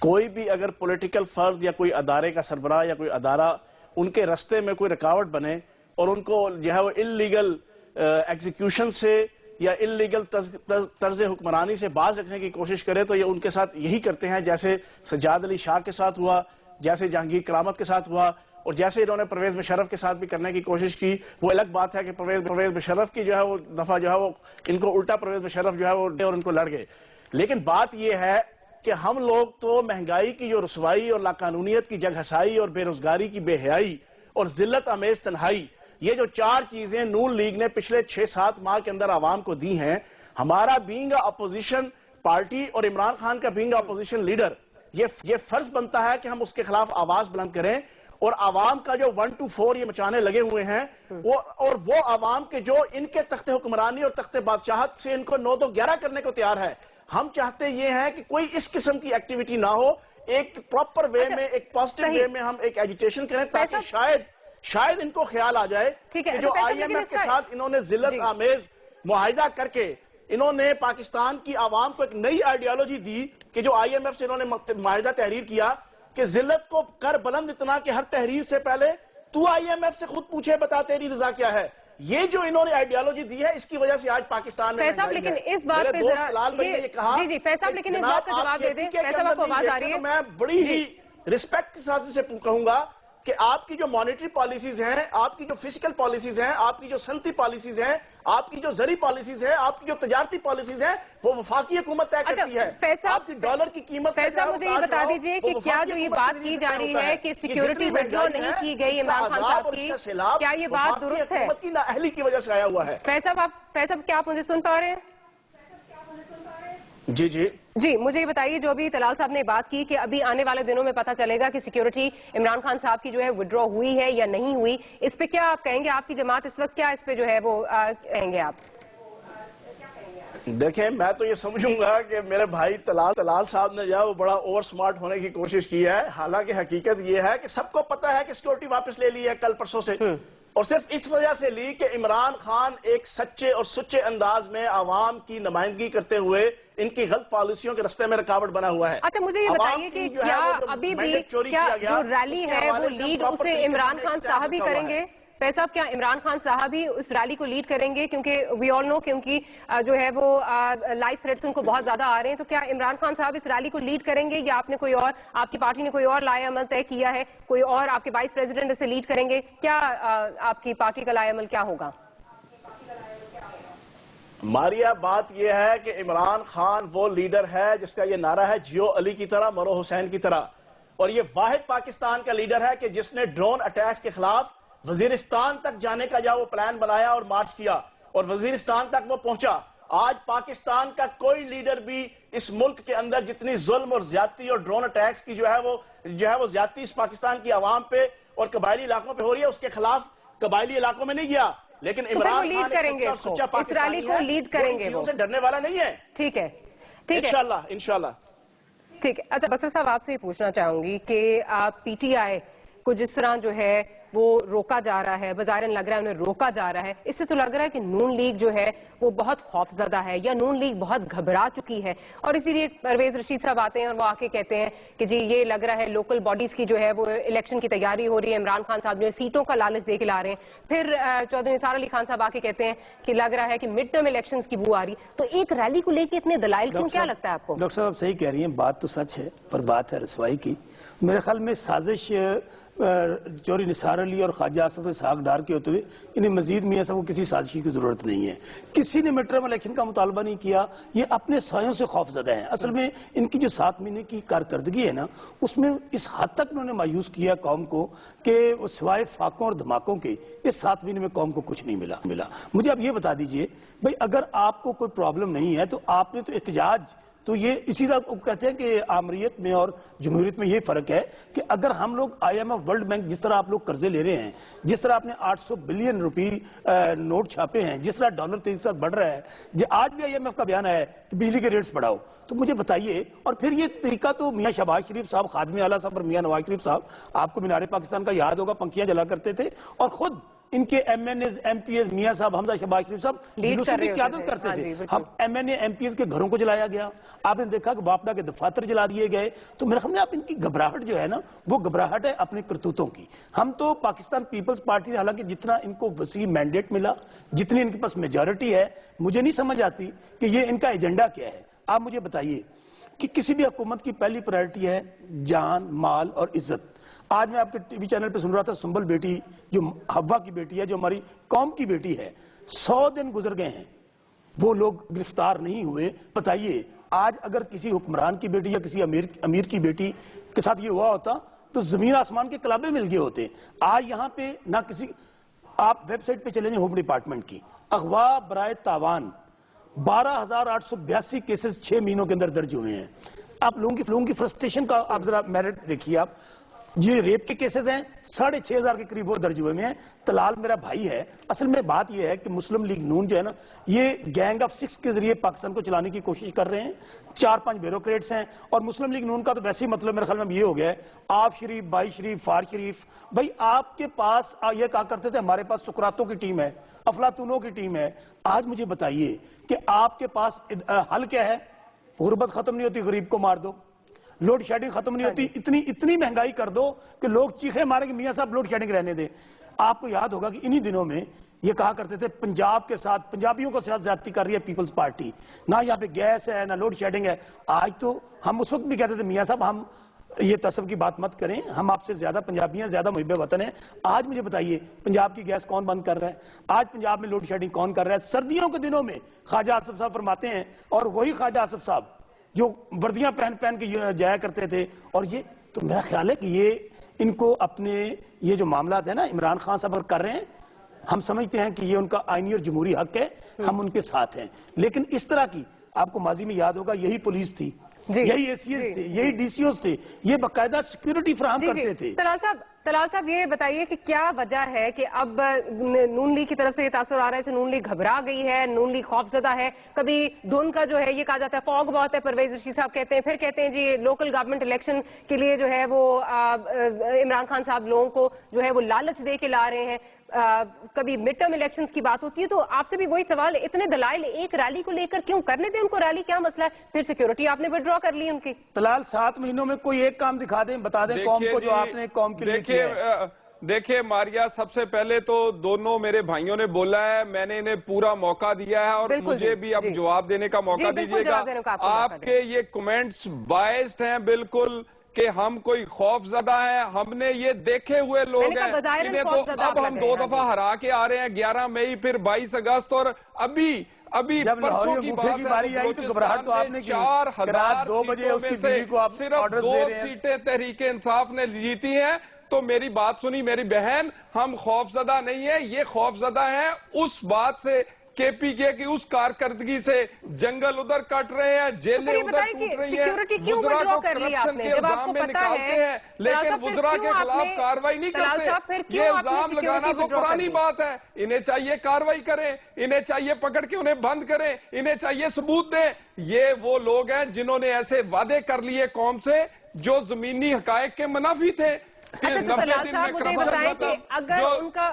کوئی بھی اگر پولیٹیکل فرد یا کوئی ادارے کا سربراہ یا کوئی ادارہ ان کے رستے میں کوئی رکاوٹ بنے اور ان کو جو ہے وہ اللیگل ایگزیکیوشن سے یا اللیگل طرز حکمرانی سے باز رکھنے کی کوشش کرے تو یہ ان کے ساتھ یہی کرتے ہیں، جیسے سجاد علی شاہ کے ساتھ ہوا، جیسے جہانگیر کرامت کے ساتھ ہوا، اور جیسے انہوں نے پرویز مشرف کے ساتھ بھی کرنے کی کوشش کی۔ وہ الگ بات ہے کہ پرویز مشرف کی جو ہے وہ دفعہ جو ہے وہ ان کو الٹا پرویز مشرف جو ہے وہ اور ان کو لڑ گئے۔ لیکن بات یہ ہے کہ ہم لوگ تو مہنگائی کی جو رسوائی اور لاقانونیت کی جگ ہسائی اور بے روزگاری کی بے حیائی اور ذلت آمیز تنہائی، یہ جو 4 چیزیں نون لیگ نے پچھلے 6-7 ماہ کے اندر عوام کو دی ہیں، ہمارا بینگ اپوزیشن پارٹی اور عمران خان کا بینگ اپوزیشن لیڈر یہ فرض بنتا ہے کہ ہم اس کے خلاف آواز بلند کریں، اور عوام کا جو 1 to 4 یہ مچانے لگے ہوئے ہیں، اور وہ عوام کے جو ان کے تخت حکمرانی اور تخت بادشاہت سے ان کو 9-2-11 کرنے کو تیار ہے۔ ہم چاہتے یہ ہیں کہ کوئی اس قسم کی ایکٹیویٹی نہ ہو، ایک پراپر وے میں، ایک پازیٹیو وے میں ہم ایک ایجیٹیشن کریں تاکہ شاید ان کو خیال آ جائے کہ جو آئی ایم ایف کے ساتھ انہوں نے ذلت آمیز معاہدہ کر کے انہوں نے پاکستان کی عوام کو ایک نئی آئیڈیالوجی دی کہ جو آئی ایم ایف سے انہوں نے معاہدہ تحریر کیا کہ ذلت کو کر بلند اتنا کہ ہر تحریر سے پہلے تو آئی ایم ایف سے خود پوچھے بتا تیری رضا کیا ہے۔ یہ جو انہوں نے آئیڈیالوجی دی ہے، اس کی وجہ سے آج پاکستان میں فیصل، لیکن اس بات پہ ذرا جی فیصل، لیکن اس بات کا جواب دے دیں۔ فیصل، آپ کو آواز آ رہی ہے؟ میں بڑی ہی ریسپیکٹ کے ساتھ اسے کہوں گا کہ آپ کی جو مانیٹری پالیسیز ہیں، آپ کی جو فسکل پالیسیز ہیں، آپ کی جو صنعتی پالیسیز ہیں، آپ کی جو زرعی پالیسیز ہیں، آپ کی جو تجارتی پالیسیز ہیں، وہ وفاقی حکومت طے کرتی ہے۔ آپ کی ڈالر کی قیمت، فیصل مجھے یہ بتا دیجئے کہ کیا جو یہ بات کی جا رہی ہے کہ سیکیورٹی وڈرا نہیں کی گئی عمران خان صاحب کی، کیا یہ بات درست ہے؟ حکومت کی نااہلی کی وجہ سے آیا ہوا ہے۔ فیصل، کیا آپ مجھے سن پا رہے ہیں؟ جی مجھے یہ بتائیے، جو ابھی طلال صاحب نے بات کی کہ ابھی آنے والے دنوں میں پتہ چلے گا کہ سیکیورٹی عمران خان صاحب کی جو ہے وڈرا ہوئی ہے یا نہیں ہوئی، اس پہ کیا آپ کہیں گے؟ آپ کی جماعت اس وقت کیا اس پہ جو ہے وہ کہیں گے آپ؟ دیکھیں، میں تو یہ سمجھوں گا کہ میرے بھائی طلال صاحب نے جو ہے وہ بڑا اوور سمارٹ ہونے کی کوشش کی ہے، حالانکہ حقیقت یہ ہے کہ سب کو پتہ ہے کہ سیکیورٹی واپس لے لی ہے کل پرسوں سے، اور صرف اس وجہ سے لی کہ عمران خان ایک سچے اور سچے انداز میں عوام کی نمائندگی کرتے ہوئے ان کی غلط پالیسیوں کے رستے میں رکاوٹ بنا ہوا ہے۔ اچھا، مجھے یہ بتائیے کہ کیا ابھی بھی کیا جو ریلی ہے وہ لیڈ اسے عمران خان صاحب ہی کریں گے؟ فیصل، کیا عمران خان صاحب ہی اس ریلی کو لیڈ کریں گے؟ کیونکہ وی آل نو کہ ان کی جو ہے وہ لائف تھریٹس ان کو بہت زیادہ آ رہے ہیں، تو کیا عمران خان صاحب اس ریلی کو لیڈ کریں گے یا آپ نے کوئی اور، آپ کی پارٹی نے کوئی اور لائحہ عمل طے کیا ہے، کوئی اور آپ کے وائس پریزیڈنٹ اسے لیڈ کریں گے؟ کیا آپ کی پارٹی کا لائحہ عمل کیا ہوگا؟ ماریا، بات یہ ہے کہ عمران خان وہ لیڈر ہے جس کا یہ نعرہ ہے جیو علی کی طرح مرو حسین کی طرح، اور یہ واحد پاکستان کا لیڈر ہے کہ جس نے ڈرون اٹیکس کے خلاف وزیرستان تک جانے کا جو وہ پلان بنایا اور مارچ کیا اور وزیرستان تک وہ پہنچا۔ آج پاکستان کا کوئی لیڈر بھی اس ملک کے اندر جتنی ظلم اور زیادتی اور ڈرون اٹیکس کی جو ہے وہ زیادتی اس پاکستان کی عوام پہ اور قبائلی علاقوں پہ ہو رہی ہے، اس کے خلاف قبائلی علاقوں میں نہیں گیا، لیکن عمران خان ایک سچا پاکستانی ہے، چیزوں سے ڈرنے والا نہیں ہے۔ ٹھیک ہے، انشاءاللہ۔ ٹھیک ہے۔ اچھا بصیر صاحب، آپ سے یہ پوچھنا چاہوں گی کہ پی ٹی آئی کو جس طرح جو ہے وہ روکا جا رہا ہے، بظاہراً لگ رہا ہے انہیں روکا جا رہا ہے، اس سے تو لگ رہا ہے کہ نون لیگ جو ہے وہ بہت خوفزدہ ہے یا نون لیگ بہت گھبرا چکی ہے، اور اسی لیے پرویز رشید صاحب آتے ہیں اور وہ آ کے کہتے ہیں کہ جی یہ لگ رہا ہے لوکل باڈیز کی جو ہے وہ الیکشن کی تیاری ہو رہی ہے، عمران خان صاحب جو ہے سیٹوں کا لالچ دے کے لا رہے ہیں، پھر چودھری نثار علی خان صاحب آ کے کہتے ہیں کہ لگ رہا ہے کہ مڈ ٹرم الیکشنز کی بو آ رہی، تو ایک ریلی کو لے کے اتنے دلائل کیوں؟ کیا لگتا ہے آپ کو؟ ڈاکٹر صاحب صحیح کہہ رہی ہیں، بات تو سچ ہے پر بات ہے رسوائی کی۔ میرے خیال میں سازش چودھری نثار علی اور خواجہ آصف اسحاق ڈار کے ہوتے ہوئے انہیں مزید میاں صاحب کو کسی سازشی کی ضرورت نہیں ہے۔ کسی نے مڈ ٹرم الیکشن کا مطالبہ نہیں کیا، یہ اپنے سایوں سے خوف زدہ ہیں۔ اصل میں ان کی جو 7 مہینے کی کارکردگی ہے نا، اس میں اس حد تک انہوں نے مایوس کیا قوم کو کہ سوائے فاقوں اور دھماکوں کے اس 7 مہینے میں قوم کو کچھ نہیں ملا۔ مجھے اب یہ بتا دیجئے بھئی، اگر آپ کو کوئی پرابلم نہیں ہے تو آپ نے تو احتجاج، تو یہ اسی طرح کہتے ہیں کہ آمریت میں اور جمہوریت میں یہ فرق ہے کہ اگر ہم لوگ I M F World Bank جس طرح آپ لوگ قرضے لے رہے ہیں، جس طرح آپ نے 800 بلین روپی نوٹ چھاپے ہیں، جس طرح ڈالر تیزی سے بڑھ رہا ہے، آج بھی آئی ایم ایف کا بیان ہے کہ بجلی کے ریٹس بڑھاؤ، تو مجھے بتائیے، اور پھر یہ طریقہ تو میاں شہباز شریف صاحب، خادم اعلیٰ صاحب اور میاں نواز شریف صاحب، آپ کو مینار پاکستان کا یاد ہوگا، پنکھیاں جلا کرتے تھے اور خود ان کے M N As M P As Mian صاحب حمزہ شہباز شریف صاحب جلوسوں کی قیادت کرتے تھے. ہم M N A M P As کے گھروں کو جلایا گیا. آپ نے دیکھا کہ باپڈا کے دفاتر جلا دیے گئے. تو میرے خیال میں آپ ان کی گھبراہٹ جو ہے نا وہ گھبراہٹ ہے اپنے کرتوتوں کی. ہم تو پاکستان پیپلز پارٹی حالانکہ جتنا ان کو وسیع مینڈیٹ ملا, جتنی ان کے پاس میجورٹی ہے, مجھے نہیں سمجھ آتی کہ یہ ان کا ایجنڈا کیا ہے. آپ مجھے بتائیے کہ کسی بھی حکومت کی پہلی پرائرٹی ہے جان, مال اور عزت. آج میں آپ کے ٹی وی چینل پہ سن رہا تھا سنبل بیٹی جو حوا کی بیٹی ہے, جو ہماری قوم کی بیٹی ہے, 100 دن گزر گئے ہیں, وہ لوگ گرفتار نہیں ہوئے. بتائیے آج اگر کسی حکمران کی بیٹی یا کسی امیر کی بیٹی کے ساتھ یہ ہوا ہوتا تو زمین آسمان کے کلابے مل گئے ہوتے. آج یہاں پہ نہ کسی, آپ ویب سائٹ پہ چلیں ہوم ڈپارٹمنٹ کی, اغوا برائے تاوان 12,882 کیسز 6 مہینوں کے اندر درج ہوئے ہیں. آپ لوگوں کی فرسٹریشن کا آپ ذرا میرٹ دیکھیے. آپ یہ ریپ کے کیسز ہیں 6,500 کے قریب وہ درج ہوئے ہیں. طلال میرا بھائی ہے. اصل میں بات یہ ہے کہ مسلم لیگ نون جو ہے نا, یہ گینگ آف 6 کے ذریعے پاکستان کو چلانے کی کوشش کر رہے ہیں. 4-5 بیوروکریٹس ہیں, اور مسلم لیگ نون کا تو ویسے ہی مطلب میرے خیال میں یہ ہو گیا ہے, آپ شریف, بائی شریف, فار شریف. بھائی آپ کے پاس یہ کہا کرتے تھے ہمارے پاس سقراطوں کی ٹیم ہے, افلاطونوں کی ٹیم ہے. آج مجھے بتائیے کہ آپ کے پاس حل کیا ہے؟ غربت ختم نہیں ہوتی, غریب کو مار دو. لوڈ شیڈنگ ختم نہیں ہوتی, اتنی مہنگائی کر دو کہ لوگ چیخے مارے کہ میاں صاحب لوڈ شیڈنگ رہنے دیں. آپ کو یاد ہوگا کہ انہی دنوں میں یہ کہا کرتے تھے پنجاب کے ساتھ, پنجابیوں کے ساتھ زیادتی کر رہی ہے پیپلز پارٹی, نہ یہاں پہ گیس ہے نہ لوڈ شیڈنگ ہے. آج تو ہم اس وقت بھی کہتے تھے میاں صاحب ہم یہ تصف کی بات مت کریں, ہم آپ سے زیادہ پنجابی ہیں, زیادہ محب وطن ہیں. آج مجھے بتائیے پنجاب کی گیس کون بند کر رہا ہے؟ آج پنجاب میں لوڈ شیڈنگ کون کر رہا ہے؟ سردیوں کے دنوں میں خواجہ آصف صاحب فرماتے ہیں, اور وہی خواجہ آصف صاحب جو وردیاں پہن کے جایا کرتے تھے. اور یہ تو میرا خیال ہے کہ یہ ان کو اپنے یہ جو معاملات ہیں نا عمران خان صاحب اگر کر رہے ہیں, ہم سمجھتے ہیں کہ یہ ان کا آئینی اور جمہوری حق ہے, ہم ان کے ساتھ ہیں. لیکن اس طرح کی, آپ کو ماضی میں یاد ہوگا یہی پولیس تھی, یہی اے سی ایس تھے, یہی ڈی سی اوز تھے, یہ باقاعدہ سیکیورٹی فراہم کرتے تھے. طلال صاحب یہ بتائیے کہ کیا وجہ ہے کہ اب نون لیگ کی طرف سے یہ تاثر آ رہا ہے کہ نون لیگ گھبرا گئی ہے, نون لیگ خوف زدہ ہے؟ کبھی دھن کا جو ہے یہ کہا جاتا ہے فوگ بہت ہے, پرویز رشید صاحب کہتے ہیں, پھر کہتے ہیں جی لوکل گورنمنٹ الیکشن کے لیے جو ہے وہ عمران خان صاحب لوگوں کو جو ہے وہ لالچ دے کے لا رہے ہیں. کبھی مڈ ٹرم الیکشنز کی بات ہوتی ہے. تو آپ سے بھی وہی سوال, اتنے دلائل ایک ریلی کو لے کر کیوں کرنے دیں ان کو ریلی, کیا مسئلہ ہے؟ پھر سیکیورٹی آپ نے ودرا کر لی ان کی. طلال 7 مہینوں میں کوئی ایک کام دکھا دیں, بتا دیں قوم کو جو آپ نے قوم کے لیے کیا ہے. دیکھیں ماریا, سب سے پہلے تو دونوں میرے بھائیوں نے بولا ہے, میں نے انہیں پورا موقع دیا ہے, اور مجھے بھی اب جواب دینے کا موقع دیجیے گا. آپ کے یہ کمنٹس بائسڈ ہیں بالکل, کہ ہم کوئی خوف زدہ ہیں. ہم نے یہ دیکھے ہوئے لوگ ہیں, انہیں تو اب ہم 2 دفعہ ہرا کے آ رہے ہیں, 11 مئی پھر 22 اگست, اور ابھی پرسوں کی بات ہے بلوچستان 4,000 سیٹوں میں سے صرف 2 سیٹیں تحریک انصاف نے جیتی ہیں. تو میری بات سنی میری بہن, ہم خوف زدہ نہیں ہیں, یہ خوف زدہ ہیں اس بات سے کے پی کے کی اس کارکردگی سے. جنگل ادھر کٹ رہے ہیں, جیلیں ادھر ٹوٹ رہی ہیں, وزراء کو کرپشن کے الزام میں نکالتے ہیں, لیکن وزراء کے خلاف کاروائی نہیں کرتے. یہ الزام لگانا تو پرانی بات ہے. انہیں چاہیے کاروائی کریں, انہیں چاہیے پکڑ کے انہیں بند کریں, انہیں چاہیے ثبوت دیں. یہ وہ لوگ ہیں جنہوں نے ایسے وعدے کر لیے قوم سے جو زمینی حقائق کے منافی تھے. اچھا تو طلال صاحب مجھے بتائیں کہ اگر ان کا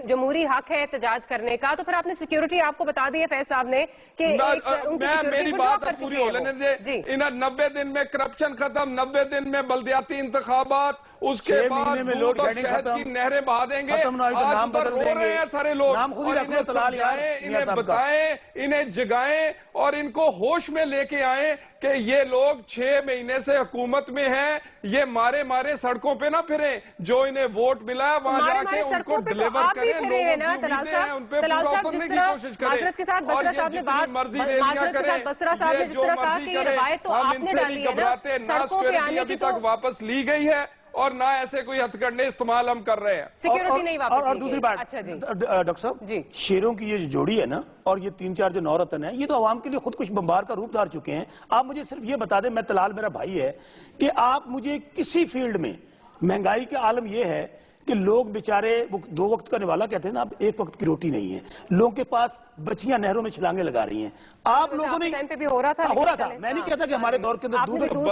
جمہوری حق ہے احتجاج کرنے کا, تو پھر آپ نے سیکیورٹی آپ کو بتا دی ہے فیض صاحب نے کہ ان کی سیکیورٹی کو ڈراپ کر چکی ہے. انہیں 90 دن میں کرپشن ختم, 90 دن میں بلدیاتی انتخابات, اس کے بعد دودھ اور شہد کی نہریں بہا دیں گے. آج ادھر رو رہے ہیں سارے لوگ, اور انہیں سمجھائیں, انہیں بتائیں, انہیں جگائیں, اور ان کو ہوش میں لے کے آئیں کہ یہ لوگ 6 مہینے سے حکومت میں ہیں, یہ مارے سڑکوں پہ نہ پھریں. جو انہیں ووٹ ملا ہے وہاں جا کے ان کو ڈلیور کریں, لوگوں کی امیدیں ہیں ان پہ پورا اترنے کی کوشش کریں. اور یہ جتنی مرضی ریلیاں کریں, یہ جو مرضی کریں, ہم ان سے نہیں گھبراتے. نہ سیکیورٹی ابھی تک واپس لی گئی ہے, اور نہ ایسے کوئی ہتھ کنڈے استعمال ہم کر رہے ہیں. سیکیورٹی نہیں واپس لی گئی. اور دوسری بات ڈاکٹر صاحب, شیروں کی یہ جوڑی ہے نا, اور یہ 3-4 جو نورتن ہیں, یہ تو عوام کے لیے خودکش بمبار کا روپ دھار چکے ہیں. آپ مجھے صرف یہ بتا دیں, میں طلال میرا بھائی ہے, کہ آپ مجھے کسی فیلڈ میں, مہنگائی کا عالم یہ ہے کہ لوگ بیچارے وہ 2 وقت کا نوالا کہتے ہیں نا، اب 1 وقت کی روٹی نہیں ہے، لوگوں کے پاس بچیاں نہروں میں چھلانگیں لگا رہی ہیں. آپ لوگوں نے ٹائم پہ بھی ہو رہا تھا، میں نہیں کہتا کہ ہمارے دور کے اندر دودھ حوصلہ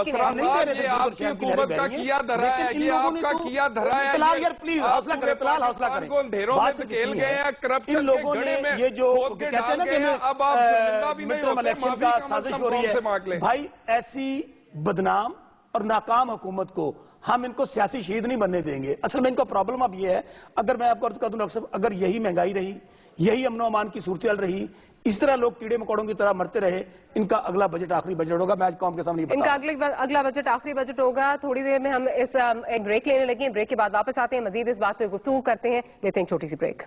کریں طلال، حوصلہ کریں. ان لوگوں نے یہ جو کہتے ہیں نا کہ مڈ ٹرم الیکشن کا سازش ہو رہی ہے، بھائی ایسی بدنام اور ناکام حکومت کو ہم ان کو سیاسی شہید نہیں بننے دیں گے. اصل میں ان کا پرابلم اب یہ ہے، اگر میں آپ کو عرض کر دوں ڈاکٹر صاحب، اگر یہی مہنگائی رہی، یہی امن و امان کی صورتحال رہی، اس طرح لوگ کیڑے مکوڑوں کی طرح مرتے رہے، ان کا اگلا بجٹ آخری بجٹ ہوگا. میں آج قوم کے سامنے ان کا اگلا بجٹ آخری بجٹ ہوگا. تھوڑی دیر میں ہم اس ایک بریک لینے لگے ہیں، بریک کے بعد واپس آتے ہیں، مزید اس بات پہ گفتگو کرتے ہیں. لیتے ہیں چھوٹی سی break.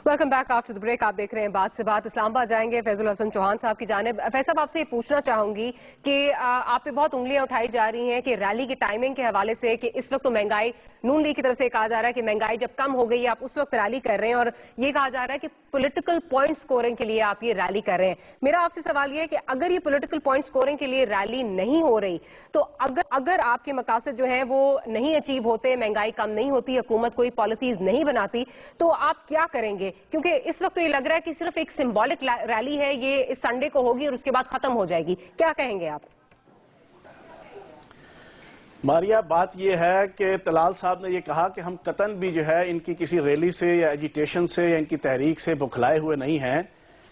Welcome back after the break. آپ دیکھ رہے ہیں بات سے بات. اسلام آباد جائیں گے فیض الحسن چوہان صاحب کی جانب. فیض صاحب، آپ سے یہ پوچھنا چاہوں گی کہ آپ پہ بہت انگلیاں اٹھائی جا رہی ہیں کہ ریلی کی ٹائمنگ کے حوالے سے، کہ اس وقت تو مہنگائی، نون لیگ کی طرف سے کہا جا رہا ہے کہ مہنگائی جب کم ہو گئی آپ اس وقت ریلی کر رہے ہیں، اور یہ کہا جا رہا ہے کہ پولیٹیکل پوائنٹ سکورنگ کے لیے آپ یہ ریلی کر رہے ہیں. میرا آپ سے سوال یہ ہے کہ اگر یہ پولیٹیکل پوائنٹ سکورنگ کے لیے ریلی نہیں ہو رہی، تو اگر آپ کے مقاصد جو ہیں وہ نہیں اچیو ہوتے، مہنگائی کم نہیں ہوتی، حکومت کوئی پالیسیز نہیں بناتی، تو آپ کیا کریں گے؟ کیونکہ اس وقت تو یہ لگ رہا ہے کہ صرف ایک سمبولک ریلی ہے، یہ اس سنڈے کو ہوگی اور اس کے بعد ختم ہو جائے گی. کیا کہیں گے آپ؟ ماریا، بات یہ ہے کہ طلال صاحب نے یہ کہا کہ ہم قطعاً بھی جو ہے ان کی کسی ریلی سے یا ایجیٹیشن سے یا ان کی تحریک سے بکھلائے ہوئے نہیں ہیں.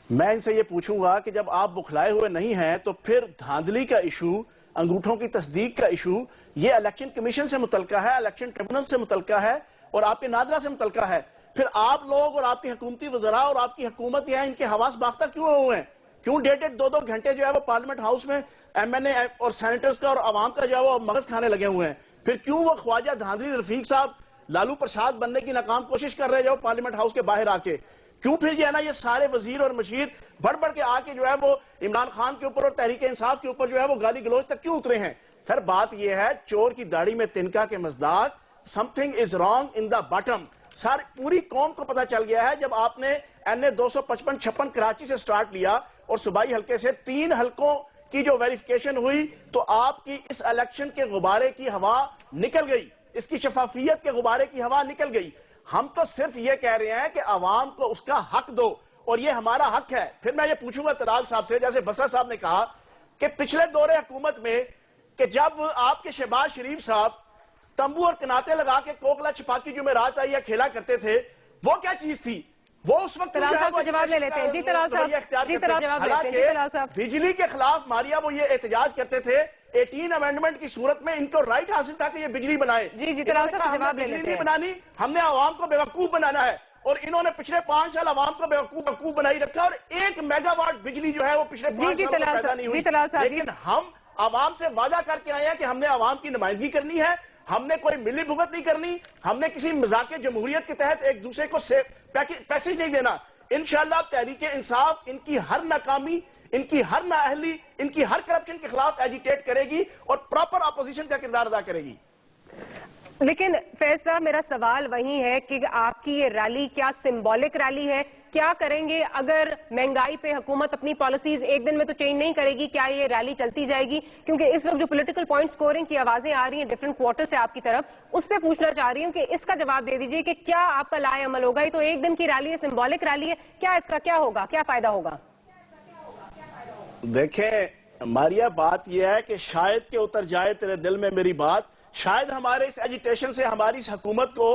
میں ان سے یہ پوچھوں گا کہ جب آپ بکھلائے ہوئے نہیں ہیں تو پھر دھاندلی کا ایشو، انگوٹھوں کی تصدیق کا ایشو، یہ الیکشن کمیشن سے متعلقہ ہے، الیکشن ٹریبونل سے متعلقہ ہے اور آپ کے نادرہ سے متعلقہ ہے. پھر آپ لوگ اور آپ کی حکومتی وزراء اور آپ کی حکومت یہاں ان کے حواس باختہ کیوں ہوئے ہیں؟ کیوں ڈیٹڈ 2 گھنٹے جو ہے وہ پارلیمنٹ ہاؤس میں ایم این اے اور سینیٹرز کا اور عوام کا جو ہے وہ مغز کھانے لگے ہوئے ہیں؟ پھر کیوں وہ خواجہ دھاندلی رفیق صاحب لالو پرساد بننے کی ناکام کوشش کر رہے جو پارلیمنٹ ہاؤس کے باہر آ کے؟ کیوں پھر یہ ہے نا یہ سارے وزیر اور مشیر بڑھ کے آ کے جو ہے وہ عمران خان کے اوپر اور تحریک انصاف کے اوپر جو ہے وہ گالی گلوچ تک کیوں اترے ہیں؟ پھر بات یہ ہے، چور کی داڑھی میں تنکا کے مزداق، something is wrong in the bottom. پوری قوم کو پتا چل گیا ہے جب آپ نے این اے 255-56 کراچی سے سٹارٹ لیا اور صوبائی حلقے سے 3 حلقوں کی جو ویریفیکیشن ہوئی تو آپ کی اس الیکشن کے غبارے کی ہوا نکل گئی، اس کی شفافیت کے غبارے کی ہوا نکل گئی. ہم تو صرف یہ کہہ رہے ہیں کہ عوام کو اس کا حق دو اور یہ ہمارا حق ہے. پھر میں یہ پوچھوں گا طلال صاحب سے، جیسے بسرا صاحب نے کہا کہ پچھلے دور حکومت میں کہ جب آپ کے شہباز شریف صاحب تمبو اور کناتے لگا کے کوکلا چھپاکی جو میں رات آئی یا کھیلا کرتے تھے، وہ کیا چیز تھی؟ وہ اس وقت طلال صاحب سے جواب لے لیتے ہیں. جی طلال صاحب، بجلی کے خلاف ماریا وہ یہ احتجاج کرتے تھے 18 امینڈمنٹ کی صورت میں، ان کو رائٹ حاصل تھا کہ یہ بجلی بنائے. جی طلال صاحب سے جواب لے لیتے ہیں. بجلی نہیں بنانی، ہم نے عوام کو بیوقوف بنانا ہے، اور انہوں نے پچھلے 5 سال عوام کو بیوقوف بنائی رکھا، اور 1 میگا واٹ بجلی جو ہے وہ پچھلے 5 سال میں پیدا نہیں ہوئی. لیکن ہم عوام سے وعدہ کر کے آئے ہیں کہ ہم نے عوام کی نمائندگی کرنی ہے، ہم نے کوئی ملی بھگت نہیں کرنی، ہم نے کسی مذاق جمہوریت کے تحت ایک دوسرے کو پیسیج نہیں دینا. انشاءاللہ تحریک انصاف ان کی ہر ناکامی، ان کی ہر نااہلی، ان کی ہر کرپشن کے خلاف ایجیٹیٹ کرے گی اور پراپر اپوزیشن کا کردار ادا کرے گی. لیکن فیض صاحب، میرا سوال وہی ہے کہ آپ کی یہ ریلی کیا سمبولک ریلی ہے؟ کیا کریں گے اگر مہنگائی پہ حکومت اپنی پالیسیز ایک دن میں تو چینج نہیں کرے گی؟ کیا یہ ریلی چلتی جائے گی؟ کیونکہ اس وقت جو پولیٹیکل پوائنٹ سکورنگ کی آوازیں آ رہی ہیں ڈیفرنٹ کوارٹر سے آپ کی طرف، اس پہ پوچھنا چاہ رہی ہوں کہ اس کا جواب دے دیجئے کہ کیا آپ کا لائے عمل ہوگا؟ یہ تو ایک دن کی ریلی ہے، سمبولک ریلی ہے، کیا اس کا کیا ہوگا، کیا فائدہ ہوگا؟ دیکھیں ماریا، بات یہ ہے کہ شاید کہ اتر جائے تیرے دل میں میری بات، شاید ہمارے اس ایجیٹیشن سے ہماری اس حکومت کو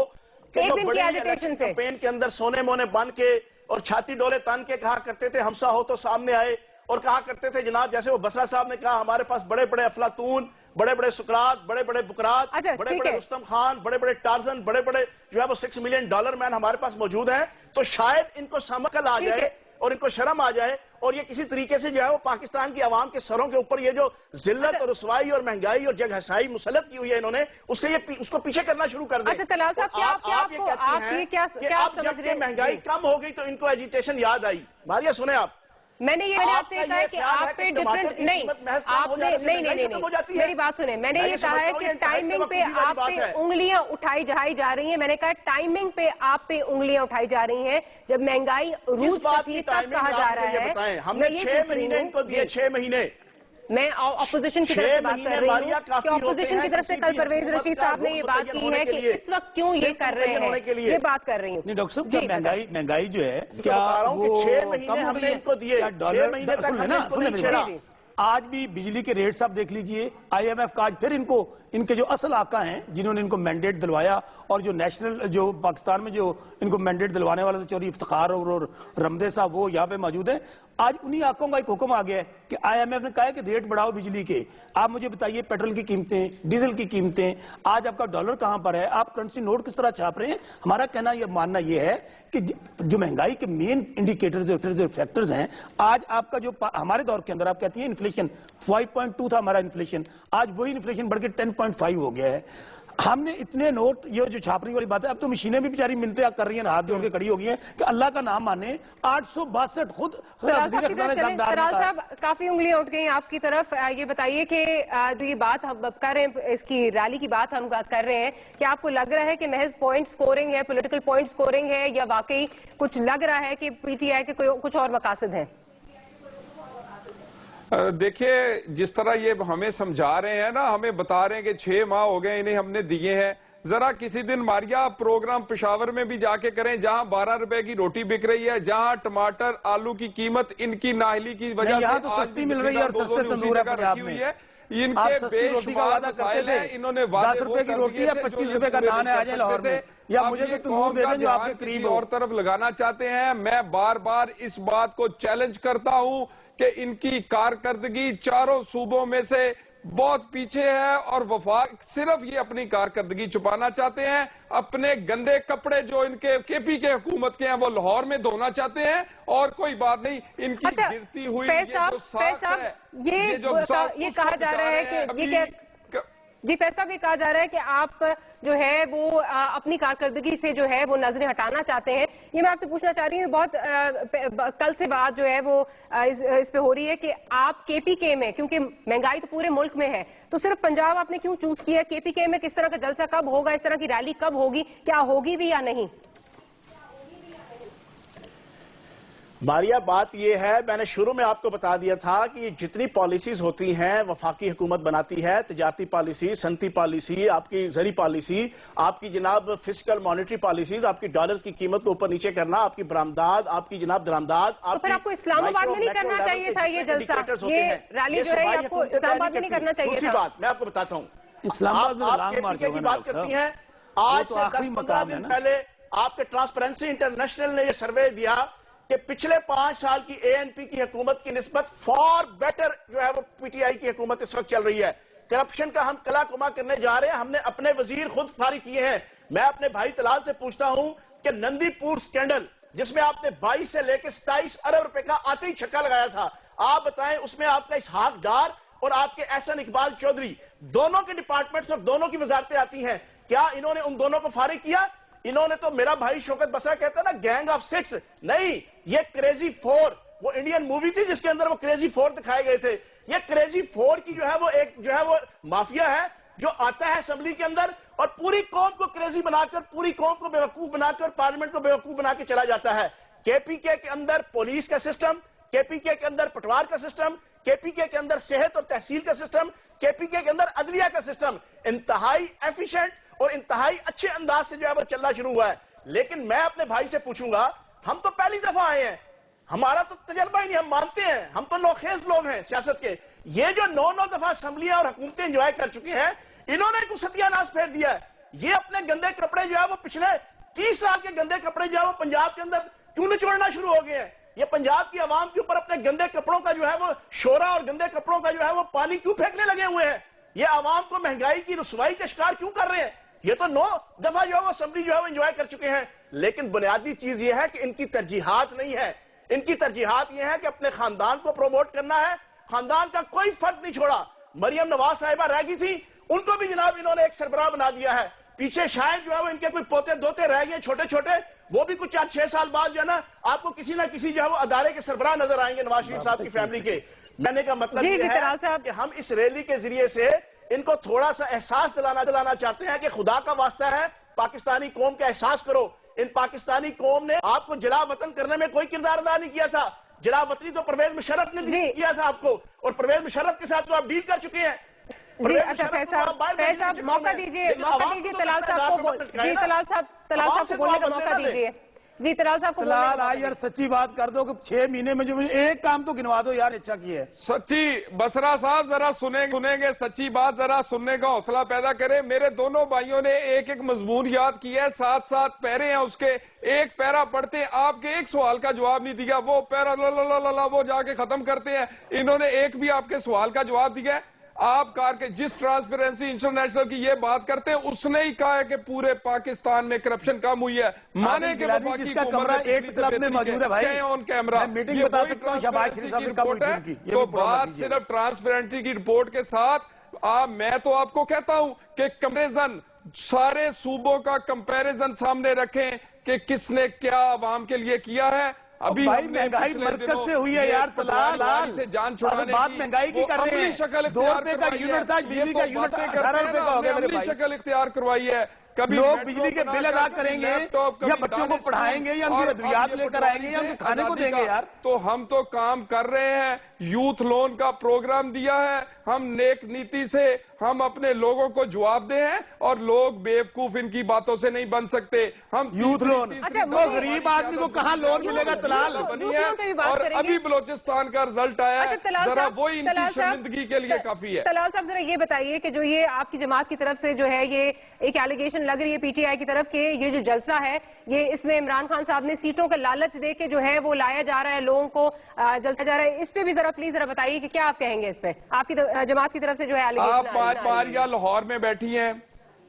ایک دن کی ایجیٹیشن سے کیمپین کے اندر سونے مونے بن کے اور چھاتی ڈولے تن کے کہا کرتے تھے ہمسا ہو تو سامنے آئے، اور کہا کرتے تھے جناب جیسے وہ بسرا صاحب نے کہا ہمارے پاس بڑے بڑے افلاطون، بڑے بڑے سقراط، بڑے بڑے بکرات، بڑے بڑے رستم خان، بڑے بڑے ٹارزن، بڑے بڑے جو ہے وہ $6 ملین مین ہمارے پاس موجود ہیں. تو شاید ان کو سمکل آ جائے اور ان کو شرم آ جائے اور یہ کسی طریقے سے جو ہے وہ پاکستان کی عوام کے سروں کے اوپر یہ جو ذلت اور رسوائی اور مہنگائی اور جگ ہسائی مسلط کی ہوئی ہے انہوں نے، اس کو پیچھے کرنا شروع کر دیں. طلال صاحب، آپ یہ کہتے ہیں کہ اب جب کہ مہنگائی کم ہو گئی تو ان کو ایجیٹیشن یاد آئی. ماریا سنیں آپ، میں نے یہ آپ سے کہا ہے کہ آپ پہ ڈیفرنٹ نہیں، آپ نے نہیں میری بات سنیں، میں نے یہ کہا ہے کہ ٹائمنگ پہ آپ پہ انگلیاں اٹھائی جا رہی ہیں. میں نے کہا ٹائمنگ پہ آپ پہ انگلیاں اٹھائی جا رہی ہیں. جب مہنگائی روز پہ تھی تب کہا جا رہا ہے. ہم نے 6 مہینے ان کو دیے، 6 مہینے. میں اپوزیشن کی طرف سے بات کر رہی ہوں کہ اپوزیشن کی طرف سے کل پرویز رشید صاحب نے یہ بات کی ہے کہ اس وقت کیوں یہ کر رہے ہیں, یہ بات کر رہی ہوں. نہیں ڈاکٹر صاحب, مہنگائی جو ہے کیا وہ 6 مہینے ہم نے ان کو دیے, 6 مہینے تک ہم نے ان کو نہیں چھیڑا. آج بھی بجلی کے ریٹ صاحب دیکھ لیجئے, آئی ایم ایف کا آج پھر ان کے جو اصل آقا ہیں جنہوں نے ان کو مینڈیٹ دلوایا, اور جو نیشنل جو پاکستان میں جو ان کو مینڈیٹ دلوانے والا چوری افتخار اور رمدے صاحب وہ یہاں پہ موجود ہیں, آج انہی آقوں کا ایک حکم آ گیا ہے کہ آئی ایم ایف نے کہا ہے کہ ریٹ بڑھاؤ بجلی کے. آپ مجھے بتائیے پیٹرول کی قیمتیں, ڈیزل کی قیمتیں, آج آپ کا ڈالر کہاں پر ہے, آپ کرنسی نوٹ کس طرح چھاپ رہے ہیں. ہمارا کہنا یہ ماننا یہ ہے کہ جو مہنگائی کے مین انڈیکیٹرز اور فیکٹرز ہیں, آج آپ کا جو ہمارے دور کے اندر آپ کہتی ہیں انفلیشن 5.2 تھا ہمارا انفلیشن, آج وہی انفلیشن بڑھ کے 10.5 ہو گیا ہے. ہم نے اتنے نوٹ, یہ جو چھاپنے والی بات ہے, اب تو مشینیں بھی بیچاری منتیں کر رہی ہیں, ہاتھ جوڑ کے کھڑی ہو گئی ہیں کہ اللہ کا نام مانے. 862 خود صاحب کافی انگلیاں اٹھ گئی آپ کی طرف. یہ بتائیے کہ جو یہ بات ہم کر رہے ہیں, اس کی ریلی کی بات ہم کر رہے ہیں, کہ آپ کو لگ رہا ہے کہ محض پوائنٹ سکورنگ ہے, پولیٹیکل پوائنٹ سکورنگ ہے, یا واقعی کچھ لگ رہا ہے کہ پی ٹی آئی کے کچھ اور مقاصد ہیں؟ دیکھیں جس طرح یہ ہمیں سمجھا رہے ہیں نا, ہمیں بتا رہے ہیں کہ 6 ماہ ہو گئے انہیں ہم نے دیے ہیں. ذرا کسی دن ماریا پروگرام پشاور میں بھی جا کے کریں, جہاں 12 روپے کی روٹی بک رہی ہے, جہاں ٹماٹر آلو کی قیمت ان کی نااہلی کی وجہ سے یہاں تو سستی مل رہی ہے اور سستے تندور ہے پنجاب میں. ان کے بے شمار مسائل ہیں, انہوں نے 10 روپے کی روٹی ہے, 25 روپے کا نان ہے, آجائیں لاہور میں, یا مجھے تو تندور دے دیں جو آپ کے قریب ہو. اور طرف لگانا چاہتے ہیں. میں بار بار اس بات کو چیلنج کرتا ہوں کہ ان کی کارکردگی چاروں صوبوں میں سے بہت پیچھے ہے, اور وفاق صرف یہ اپنی کارکردگی چھپانا چاہتے ہیں. اپنے گندے کپڑے جو ان کے کے پی کے حکومت کے ہیں وہ لاہور میں دھونا چاہتے ہیں, اور کوئی بات نہیں. ان کی گرتی ہوئی یہ کہا جا رہا ہے کہ جی فیض صاحب, یہ کہا جا رہا ہے کہ آپ جو ہے وہ اپنی کارکردگی سے جو ہے وہ نظریں ہٹانا چاہتے ہیں. یہ میں آپ سے پوچھنا چاہ رہی ہوں, بہت کل سے بات جو ہے وہ اس پہ ہو رہی ہے کہ آپ کے پی کے میں, کیونکہ مہنگائی تو پورے ملک میں ہے, تو صرف پنجاب آپ نے کیوں چوز کیا؟ کے پی کے میں کس طرح کا جلسہ کب ہوگا, اس طرح کی ریلی کب ہوگی, کیا ہوگی بھی یا نہیں؟ ماریا بات یہ ہے, میں نے شروع میں آپ کو بتا دیا تھا کہ جتنی پالیسیز ہوتی ہیں وفاقی حکومت بناتی ہے, تجارتی پالیسی, صنعتی پالیسی, آپ کی زرعی پالیسی, آپ کی جناب فسکل مانیٹری پالیسیز, آپ کی ڈالرز کی قیمت کو اوپر نیچے کرنا, آپ کی برآمدات, آپ کی جناب درآمدات. تو پھر آپ کو اسلام آباد میں نہیں کرنا چاہیے تھا یہ جلسہ, یہ ریلی جو ہے آپ کو اسلام آباد میں نہیں کرنا چاہیے تھا؟ دوسری بات میں آپ کو بتاتا ہوں, اسلام آباد میں لانگ مارچ ہوگا. کی بات کرتی ہیں, آج سے 10-15 دن پہلے آپ کے ٹرانسپیرنسی انٹرنیشنل نے یہ سروے دیا کہ پچھلے 5 سال کی اے این پی کی حکومت کی نسبت فار بیٹر جو ہے وہ پی ٹی آئی کی حکومت اس وقت چل رہی ہے. کرپشن کا ہم کلا کما کرنے جا رہے ہیں, ہم نے اپنے وزیر خود فارغ کیے ہیں. میں اپنے بھائی طلال سے پوچھتا ہوں کہ نندی پور سکینڈل جس میں آپ نے 22 سے لے کے 27 ارب روپے کا آتے ہی چھکا لگایا تھا, آپ بتائیں اس میں آپ کا اسحاق ڈار اور آپ کے احسن اقبال چودھری دونوں کے ڈپارٹمنٹس اور دونوں کی وزارتیں آتی ہیں, کیا انہوں نے ان دونوں کو فارغ کیا؟ انہوں نے تو, میرا بھائی شوکت بسرا کہتا ہے نا گینگ آف 6, نہیں, یہ کریزی 4, وہ انڈین مووی تھی جس کے اندر وہ کریزی 4 دکھائے گئے تھے. یہ کریزی 4 کی جو ہے وہ ایک جو ہے وہ مافیا ہے جو آتا ہے اسمبلی کے اندر اور پوری قوم کو کریزی بنا کر, پوری قوم کو بیوقوف بنا کر, پارلیمنٹ کو بیوقوف بنا کے چلا جاتا ہے. کے پی کے اندر پولیس کا سسٹم, کے پی کے اندر پٹوار کا سسٹم, کے پی کے اندر صحت اور تحصیل کا سسٹم, کے پی کے اندر عدلیہ کا سسٹم انتہائی ایفیشنٹ اور انتہائی اچھے انداز سے جو ہے وہ چلنا شروع ہوا ہے. لیکن میں اپنے بھائی سے پوچھوں گا, ہم تو پہلی دفعہ آئے ہیں, ہمارا تو تجربہ ہی نہیں, ہم مانتے ہیں, ہم تو نوخیز لوگ ہیں سیاست کے. یہ جو 9 دفعہ اسمبلیاں اور حکومتیں انجوائے کر چکے ہیں, انہوں نے کچھ ستیہ ناش پھیر دیا ہے. یہ اپنے گندے کپڑے جو ہے وہ پچھلے 30 سال کے گندے کپڑے جو ہے وہ پنجاب کے اندر کیوں نچوڑنا شروع ہو گئے ہیں؟ یہ پنجاب کی عوام کے اوپر اپنے گندے کپڑوں کا جو ہے وہ شورا اور گندے کپڑوں کا جو ہے وہ پانی کیوں پھینکنے لگے ہوئے ہیں؟ یہ عوام کو مہنگائی کی رسوائی کا شکار کیوں کر رہے ہیں؟ یہ تو 9 دفعہ جو ہے وہ اسمبلی جو ہے وہ انجوائے کر چکے ہیں. لیکن بنیادی چیز یہ ہے کہ ان کی ترجیحات نہیں ہے. ان کی ترجیحات یہ ہے کہ اپنے خاندان کو پروموٹ کرنا ہے, خاندان کا کوئی فرق نہیں چھوڑا. مریم نواز صاحبہ رہ گئی تھی, ان کو بھی جناب انہوں نے ایک سربراہ بنا دیا ہے. پیچھے شاید جو ہے وہ ان کے کوئی پوتے دوتے رہ گئے چھوٹے چھوٹے, وہ بھی کچھ 6 سال بعد جو ہے نا آپ کو کسی نہ کسی جو ہے وہ ادارے کے سربراہ نظر آئیں گے نواز شریف صاحب کی فیملی کے. کہنے کا مطلب یہ ہے کہ ہم اس ریلی کے ذریعے سے ان کو تھوڑا سا احساس دلانا چاہتے ہیں کہ خدا کا واسطہ ہے, پاکستانی قوم کا احساس کرو. ان پاکستانی قوم نے آپ کو جلا وطن کرنے میں کوئی کردار ادا نہیں کیا تھا. جناب وطنی تو پرویز مشرف نے کیا تھا آپ کو، اور پرویز مشرف کے ساتھ تو آپ ڈیل کر چکے ہیں. جی اچھا فیض صاحب موقع دیجیے طلال صاحب کو. جی طلال صاحب کو بولنے کا موقع دیجیے. جی طلال صاحب کو طلال آج یار سچی بات کر دو کہ 6 مہینے میں جو ایک کام تو گنوا دو یار اچھا کیا ہے. سچی بسرا صاحب ذرا سنیں گے سچی بات ذرا سننے کا حوصلہ پیدا کریں. میرے دونوں بھائیوں نے ایک مضمون یاد کیا ہے، 7 پیرے ہیں اس کے، ایک پیرا پڑھتے ہیں، آپ کے ایک سوال کا جواب نہیں دیا، وہ پیرا وہ جا کے ختم کرتے ہیں. انہوں نے ایک بھی آپ کے سوال کا جواب دیا ہے. آپ کار کے جس ٹرانسپیرنسی انٹرنیشنل کی یہ بات کرتے ہیں، اس نے ہی کہا ہے کہ پورے پاکستان میں کرپشن کم ہوئی ہے. مانے کے جس کا کمرہ 8 کلب میں موجود ہے بھائی، آن کیمرہ میٹنگ بتا سکتا ہوں شہباز شریف صاحب کب ہوئی تھی. تو بات صرف ٹرانسپیرنسی کی رپورٹ کے ساتھ میں تو آپ کو کہتا ہوں کہ کمپیریزن سارے صوبوں کا کمپیریزن سامنے رکھیں کہ کس نے کیا عوام کے لیے کیا ہے. ابھی بھائی مہنگائی مرکز سے ہوئی ہے یار طلال سے جان چھڑانے بات مہنگائی کی کر رہے ہیں. 2 روپے کا یونٹ تھا، بجلی کا یونٹ 18 روپے کا ہو گیا میرے بھائی. شکل اختیار کروائی ہے. لوگ بجلی کے بل ادا کریں گے یا بچوں کو پڑھائیں گے یا ان کی ادویات لے کر آئیں گے یا ان کے کھانے کو دیں گے یار. تو ہم تو کام کر رہے ہیں. یوتھ لون کا پروگرام دیا ہے ہم، نیک نیتی سے ہم اپنے لوگوں کو جواب دے ہیں، اور لوگ بیوقوف ان کی باتوں سے نہیں بن سکتے. ہم یوتھ لون وہ غریب آدمی کو کہاں لون ملے گا طلال؟ اور ابھی بلوچستان کا رزلٹ آیا ہے، ذرا وہی ان کی شرمندگی کے لیے کافی ہے. طلال صاحب ذرا یہ بتائیے کہ جو یہ آپ کی جماعت کی طرف سے جو ہے یہ ایک ایلیگیشن لگ رہی ہے پی ٹی آئی کی طرف کہ یہ جو جلسہ ہے یہ اس میں عمران خان صاحب نے سیٹوں کا لالچ دے کے جو ہے وہ لایا جا رہا ہے، لوگوں کو جلسہ جا رہا ہے، اس پہ بھی ذرا پلیز ذرا بتائیے کہ کیا آپ کہیں گے اس پہ؟ آپ کی جماعت کی طرف سے جو ہے آپ 5 باریاں لاہور میں بیٹھی ہیں،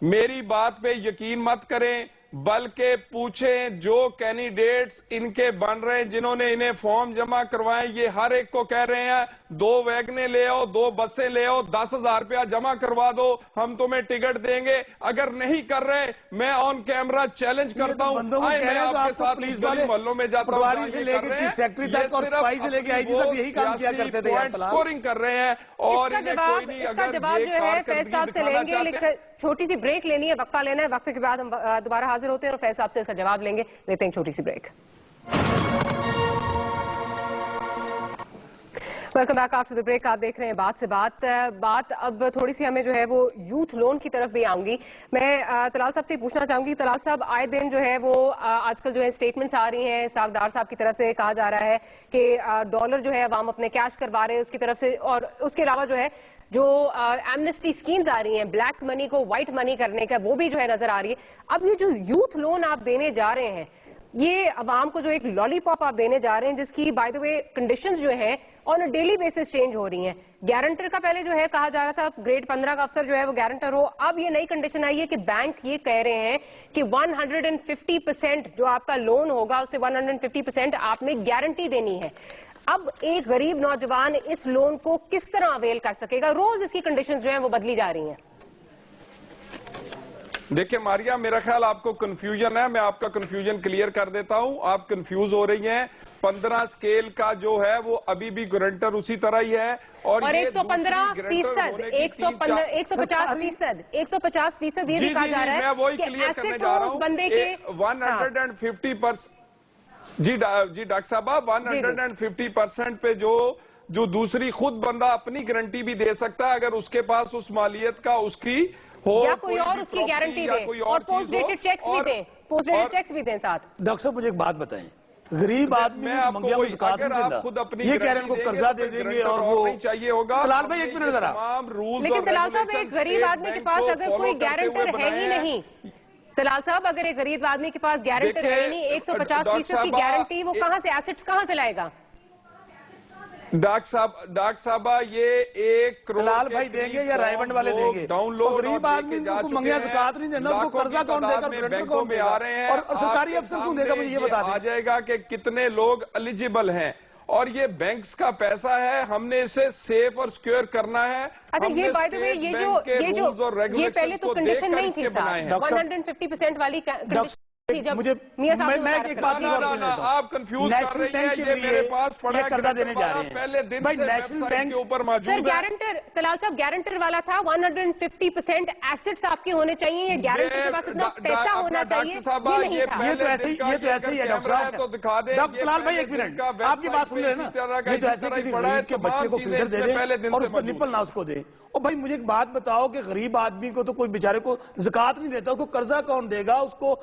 میری بات پہ یقین مت کریں، بلکہ پوچھیں جو کینڈیڈیٹس ان کے بن رہے ہیں، جنہوں نے انہیں فارم جمع کروائیں، یہ ہر ایک کو کہہ رہے ہیں 2 ویگنیں لے آؤ، 2 بسیں لے آؤ، 10,000 روپیہ جمع کروا دو، ہم تمہیں ٹکٹ دیں گے. اگر نہیں کر رہے میں آن کیمرہ چیلنج کرتا ہوں، میں آپ کے ساتھ اس گلی محلوں میں جاتا ہوں، سے لے کے چیف سیکٹری تک اور سپاہی سے لے کے آئی جی تک یہی کام کیا کرتے تھے یار. سکورنگ کر رہے ہیں. اور اس کا جواب جو ہے فیض صاحب سے لیں گے، لیکن چھوٹی سی بریک لینی ہے، وقفہ لینا ہے، وقفے کے بعد ہم دوبارہ حاضر ہوتے ہیں اور فیض صاحب سے اس کا جواب لیں گے. لیتے ہیں چھوٹی سی break. Welcome back after the break. آپ دیکھ رہے ہیں بات سے بات اب تھوڑی سی ہمیں جو ہے وہ یوتھ لون کی طرف بھی آؤں گی. میں طلال صاحب سے پوچھنا چاہوں گی، طلال صاحب آئے دن جو ہے وہ آج کل جو ہے اسٹیٹمنٹس آ رہی ہیں، اسحاق ڈار صاحب کی طرف سے کہا جا رہا ہے کہ ڈالر جو ہے عوام اپنے کیش کروا رہے ہیں اس کی طرف سے، اور اس کے علاوہ جو ہے جو ایمنسٹی اسکیمز آ رہی ہیں بلیک منی کو وائٹ منی کرنے کا، وہ بھی جو ہے نظر آ رہی ہے. اب یہ جو یوتھ لون آپ دینے جا رہے ہیں، یہ عوام کو جو ایک لالی پاپ آپ دینے جا رہے ہیں جس کی بائی دا وے کنڈیشنز جو ہیں آن اے ڈیلی بیسس چینج ہو رہی ہیں. گارنٹر کا پہلے جو ہے کہا جا رہا تھا گریڈ 15 کا افسر جو ہے وہ گارنٹر ہو، اب یہ نئی کنڈیشن آئی ہے کہ بینک یہ کہہ رہے ہیں کہ 150% جو آپ کا لون ہوگا اسے 150% آپ نے گارنٹی دینی ہے. اب ایک غریب نوجوان اس لون کو کس طرح اویل کر سکے گا؟ روز اس کی کنڈیشنز جو ہیں وہ بدلی جا رہی ہیں. دیکھیں ماریا، میرا خیال آپ کو کنفیوژن ہے، میں آپ کا کنفیوژن کلیئر کر دیتا ہوں. آپ کنفیوز ہو رہی ہیں. 15 سکیل کا جو ہے وہ ابھی بھی گارنٹر اسی طرح ہی ہے، اور 115%، 150% یہ بھی کہا جا رہا ہے کہ ایسٹ اس بندے کے 150%. جی ڈاکٹر صاحبہ 150% پہ جو دوسری خود بندہ اپنی گارنٹی بھی دے سکتا ہے اگر اس کے پاس اس مالیت کا اس کی ہو، یا کوئی اور اس کی گارنٹی دے، اور پوسٹ ڈیٹڈ چیکس بھی دیں ساتھ. ڈاکٹر صاحب مجھے ایک بات بتائیں، غریب آدمی منگیا کو زکات نہیں دیتا، یہ کہہ رہے ہیں ان کو قرضہ دے دیں گے اور وہ چاہیے ہوگا. طلال بھائی ایک منٹ ذرا. لیکن طلال صاحب ایک غریب آدمی کے پاس اگر کوئی گارنٹر ہے ہی نہیں، طلال صاحب اگر ایک غریب آدمی کے پاس گارنٹر ہے ہی نہیں، 150% کی گارنٹی وہ کہاں سے ایسٹس کہاں سے لائے گا؟ ڈاکٹر صاحبہ یہ 1 کروڑ طلال بھائی دیں گے یا رائے بنڈ والے دیں گے؟ غریب آدمی کو منگیا زکات نہیں دینا، اس کو قرضہ کون دے گا؟ بینکوں میں آ رہے ہیں اور سرکاری افسر کون دے گا؟ مجھے یہ بتا دیں. آ جائے گا کہ کتنے لوگ ایلیجیبل ہیں، اور یہ بینکس کا پیسہ ہے، ہم نے اسے سیف اور سیکیور کرنا ہے. اچھا یہ بائی دا وے یہ پہلے تو کنڈیشن نہیں تھی صاحب 150% والی کنڈیشن مجھے میں ایک بات آپ کنفیوز کر رہی ہیں، یہ میرے پاس پڑا ہے قرضہ دینے جا رہے ہیں پہلے دن سے نیشنل بینک کے اوپر موجود ہے. گارنٹر طلال صاحب گارنٹر والا تھا 150% ایسٹس آپ کے ہونے چاہیے، یہ گارنٹر کے پاس اتنا پیسہ ہونا چاہیے، یہ نہیں تھا. یہ تو ایسے ہی ہے ڈاکٹر صاحب. تو دکھا دیں. ڈاکٹر طلال بھائی ایک منٹ، آپ کی بات سن رہے ہیں نا، یہ تو ایسے کسی غریب کے بچے کو فلٹر دے دیں اور اس پر نپل نہ اس کو دیں. اور بھائی مجھے ایک بات بتاؤ کہ غریب آدمی کو تو کوئی بیچارے کو زکات نہیں دیتا، اس کو قرضہ کون دے گا، اس کو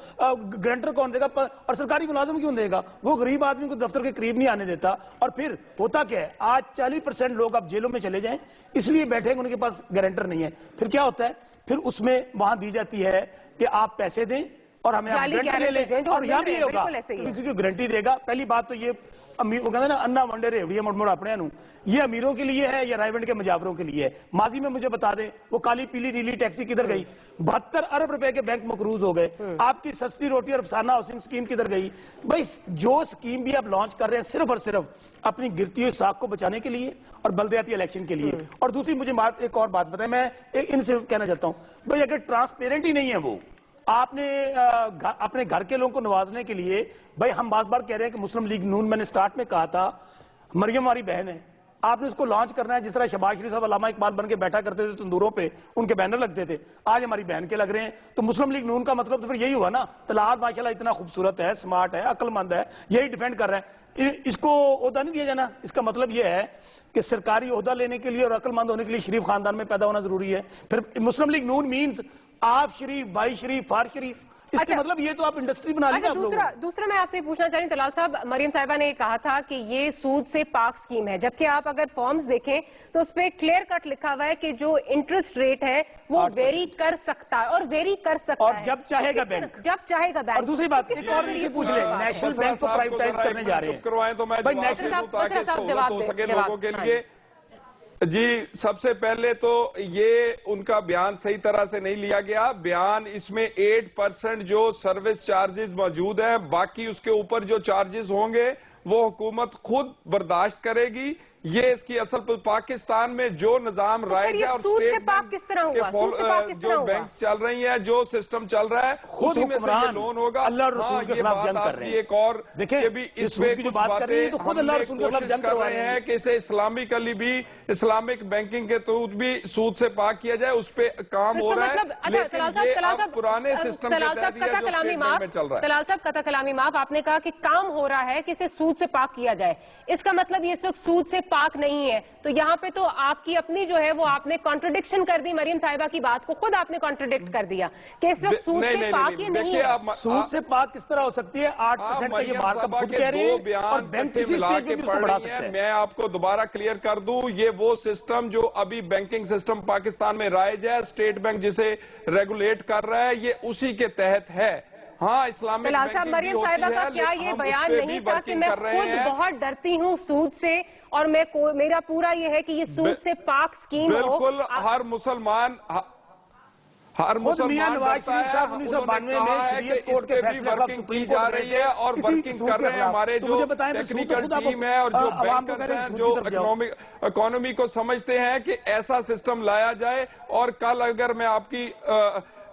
گارنٹر کون دے گا، اور سرکاری ملازم کیوں دے گا؟ وہ غریب آدمی کو دفتر کے قریب نہیں آنے دیتا. اور پھر ہوتا کیا ہے، آج 40% لوگ اب جیلوں میں چلے جائیں اس لیے بیٹھے ہیں ان کے پاس گارنٹر نہیں ہے. پھر کیا ہوتا ہے، پھر اس میں وہاں دی جاتی ہے کہ آپ پیسے دیں اور ہمیں آپ گارنٹر لے لیں، اور یہاں بھی یہ ہوگا کیونکہ گارنٹی دے گا. پہلی بات تو یہ امیر وہ کہتے ہیں نا انا ونڈے ریوڑیاں مڑ مڑ اپنے نو، یہ امیروں کے لیے ہے یا رائیونڈ کے مجاوروں کے لیے ہے؟ ماضی میں مجھے بتا دیں وہ کالی پیلی نیلی ٹیکسی کدھر گئی؟ 72 ارب روپے کے بینک مقروض ہو گئے. آپ کی سستی روٹی اور افسانہ ہاؤسنگ سکیم کدھر گئی؟ بھائی جو سکیم بھی آپ لانچ کر رہے ہیں صرف اور صرف اپنی گرتی ہوئی ساکھ کو بچانے کے لیے اور بلدیاتی الیکشن کے لیے. اور دوسری مجھے ایک اور بات بتائیں، میں ان سے کہنا چاہتا ہوں بھائی اگر ٹرانسپیرنٹ ہی نہیں ہے وہ، آپ نے اپنے گھر کے لوگوں کو نوازنے کے لیے، بھائی ہم بار بار کہہ رہے ہیں کہ مسلم لیگ نون، میں نے سٹارٹ میں کہا تھا مریم ہماری بہن ہے، آپ نے اس کو لانچ کرنا ہے. جس طرح شہباز شریف صاحب علامہ اقبال بن کے بیٹھا کرتے تھے تندوروں پہ، ان کے بینر لگتے تھے، آج ہماری بہن کے لگ رہے ہیں. تو مسلم لیگ نون کا مطلب تو پھر یہی ہوا نا، طلال ماشاءاللہ اتنا خوبصورت ہے، سمارٹ ہے، عقل مند ہے، یہی ڈیفینڈ کر رہا ہے، اس کو عہدہ نہیں دیا جانا. اس کا مطلب یہ ہے کہ سرکاری عہدہ لینے کے لیے اور عقل مند ہونے کے لیے شریف خاندان میں پیدا ہونا ضروری ہے. پھر مسلم لیگ نون مینز آپ شریف، بھائی شریف، فار شریف، اس کے مطلب یہ تو آپ انڈسٹری بنا لیجیے. دوسرا میں آپ سے پوچھنا چاہ رہی ہوں طلال صاحب، مریم صاحبہ نے کہا تھا کہ یہ سود سے پاک سکیم ہے، جبکہ آپ اگر فارمز دیکھیں تو اس پہ کلیئر کٹ لکھا ہوا ہے کہ جو انٹرسٹ ریٹ ہے وہ ویری کر سکتا ہے، اور ویری کر سکتا ہے اور جب چاہے گا بینک، جب چاہے گا بینک. اور دوسری بات ایک اور سے پوچھ لیں، نیشنل بینک کو پرائیویٹائز کرنے جا رہے ہیں بھائی نیشنل ہو سکے لوگوں کے لیے. جی سب سے پہلے تو یہ ان کا بیان صحیح طرح سے نہیں لیا گیا. بیان اس میں 8% جو سروس چارجز موجود ہیں، باقی اس کے اوپر جو چارجز ہوں گے وہ حکومت خود برداشت کرے گی. یہ اس کی اصل پاکستان میں جو نظام رائج ہے اور جو بینکس چل رہی ہیں، جو سسٹم چل رہا ہے، خود حکمران لون ہوگا. اللہ اور رسول کے خلاف جنگ کر رہے ہیں. ایک اور دیکھیں اس پہ جو بات کر رہی ہے تو خود اللہ اور رسول کے خلاف جنگ کر رہے ہیں کہ اسے اسلامکلی بھی، اسلامک بینکنگ کے تحت بھی سود سے پاک کیا جائے، اس پہ کام ہو رہا ہے. لیکن یہ اب پرانے سسٹم کے تحت جو اسٹیٹ میں چل رہا ہے. طلال صاحب قطع کلامی معاف، آپ نے کہا کہ کام ہو رہا ہے کہ اسے سود سے پاک کیا جائے، اس کا مطلب یہ اس وقت سود سے پاک نہیں ہے. تو یہاں پہ تو آپ کی اپنی جو ہے وہ آپ نے کانٹرڈکشن کر دی، مریم صاحبہ کی بات کو خود آپ نے کانٹرڈکٹ کر دیا کہ اس وقت سود سے پاک یہ نہیں ہے. سود سے پاک کس طرح ہو سکتی ہے؟ 8% کا یہ مارک خود کہہ رہے ہیں اور بینک کسی سٹیج میں بھی اس کو بڑھا سکتا ہے. میں آپ کو دوبارہ کلیئر کر دوں، یہ وہ سسٹم جو ابھی بینکنگ سسٹم پاکستان میں رائج ہے، اسٹیٹ بینک جسے ریگولیٹ کر رہا ہے، یہ اسی کے تحت ہے. ہاں اسلامک بینکنگ بھی مریم ہوتی صاحبہ ہے، کا کیا یہ بیان نہیں تھا کہ میں خود بہت ڈرتی ہوں سود سے اور میرا پورا یہ ہے کہ یہ سود سے پاک سکیم ہو؟ بالکل ہر مسلمان خود میاں نواز شریف صاحب 1992 میں شریعت کورٹ کے فیصلے خلاف سپریم جا رہی ہے اور ورکنگ کر رہے ہیں. ہمارے جو ٹیکنیکل ٹیم ہے اور جو بینکرز ہیں، جو اکانومی کو سمجھتے ہیں کہ ایسا سسٹم لایا جائے. اور کل اگر میں آپ کی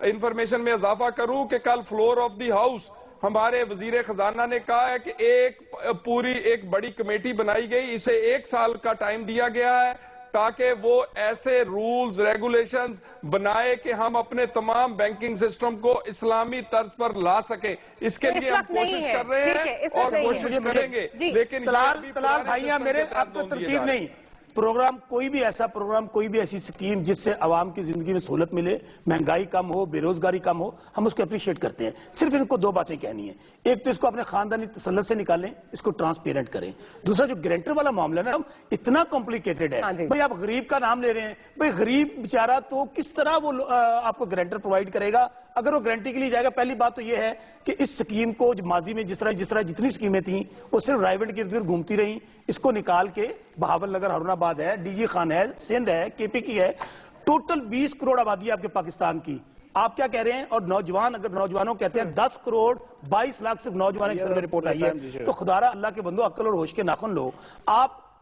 انفارمیشن میں اضافہ کروں کہ کل فلور آف دی ہاؤس ہمارے وزیر خزانہ نے کہا ہے کہ ایک بڑی کمیٹی بنائی گئی، اسے 1 سال کا ٹائم دیا گیا ہے تاکہ وہ ایسے رولز ریگولیشنز بنائے کہ ہم اپنے تمام بینکنگ سسٹم کو اسلامی طرز پر لا سکیں. اس کے لیے ہم کوشش کر رہے ہیں اور کوشش کریں گے. لیکن طلال بھائیاں میرے اب تو ترتیب نہیں، پروگرام کوئی بھی ایسا پروگرام، کوئی بھی ایسی سکیم جس سے عوام کی زندگی میں سہولت ملے، مہنگائی کم ہو، بے روزگاری کم ہو، ہم اس کو اپریشیٹ کرتے ہیں. صرف ان کو 2 باتیں کہنی ہیں. ایک تو اس کو اپنے خاندانی تسلط سے نکالیں، اس کو ٹرانسپیرنٹ کریں. دوسرا جو گارنٹر والا معاملہ نا اتنا کمپلیکیٹڈ ہے. بھئی آپ غریب کا نام لے رہے ہیں، بھئی غریب بیچارہ تو کس طرح وہ آپ کو گارنٹر پرووائڈ کرے گا اگر وہ گارنٹی کے لیے جائے گا؟ پہلی بات تو یہ ہے کہ اس سکیم کو ماضی میں جس طرح جتنی سکیمیں تھیں وہ صرف رائیونڈ کے ارد گھومتی رہیں. اس کو نکال کے بہاول نگر، ہارون آباد ہے، ڈی جی خان ہے، سندھ ہے، کے پی کی ہے، ٹوٹل 20 کروڑ آبادی ہے آپ کے پاکستان کی. آپ کیا کہہ رہے ہیں؟ اور نوجوان، اگر نوجوانوں کہتے ہیں 10 کروڑ 22 لاکھ صرف نوجوان ایک سروے رپورٹ آئی ہے. تو خدا را اللہ کے بندو عقل اور ہوش کے ناخن لو. آپ